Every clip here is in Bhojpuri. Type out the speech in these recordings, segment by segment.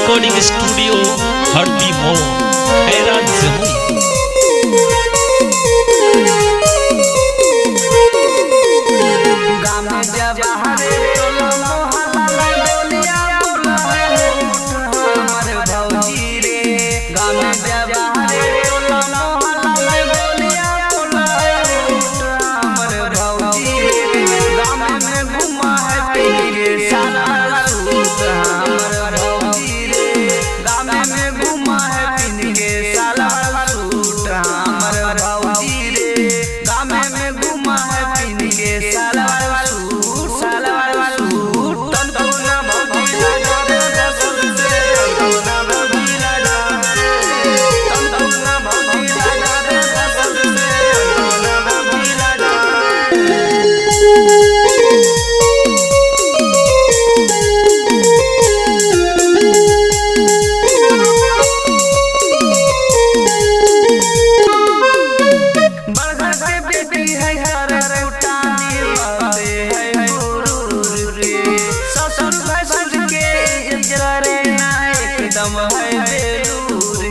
रिकॉर्डिंग स्टूडियो हरदी मोड़ हैरान जमुई।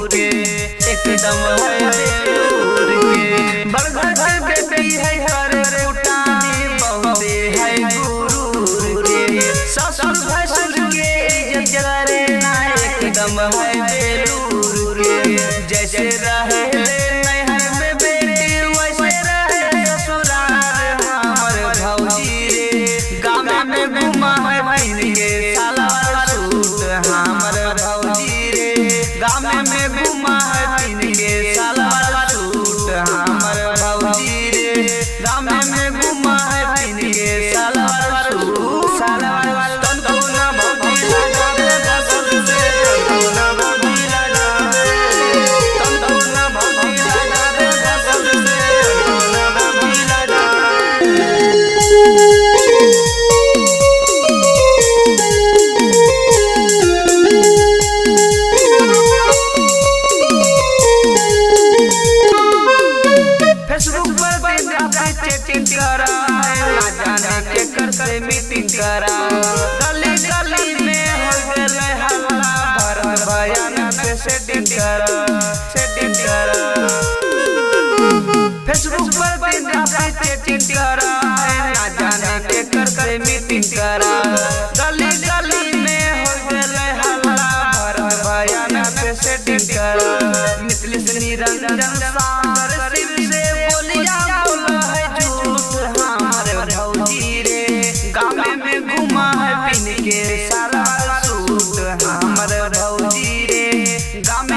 एकदम है बेलूर के बरघर बेटी है हर उठानी बहुते है गुरूर के ससुर भसुर के इज्जत करे ना एकदम है बेलूर के जैसे रहे नैहर में बेटी वैसे रहे ससुराल हमर भौजी रे गाँव में घुमा है बहन के साला सूट हमर भौजी रे गाँव में घुमा है के साला सूट हमर भौजी रे गाँव में घुमा है पिन के साला सूट साला तन को ना भौजी लगा दे दसल से तन को ना भौजी लगा दे तन को ना भौजी लगा दे दसल से तन को ना भौजी लगा चैटिंग करा ना जाने के कर से मीटिंग करा गली गली में हो गए हल्ला भर बयान पे सेटिंग करा फेसबुक पर दिन रात चैटिंग करा ना जाने के कर से मीटिंग करा गली गली में हो गए हल्ला भर बयान पे सेटिंग करा मिथलेश निरंजन सागर शिव से बोलिया गाँव में घुमा है पिन के साला सूट हमर भौजी रे गाँव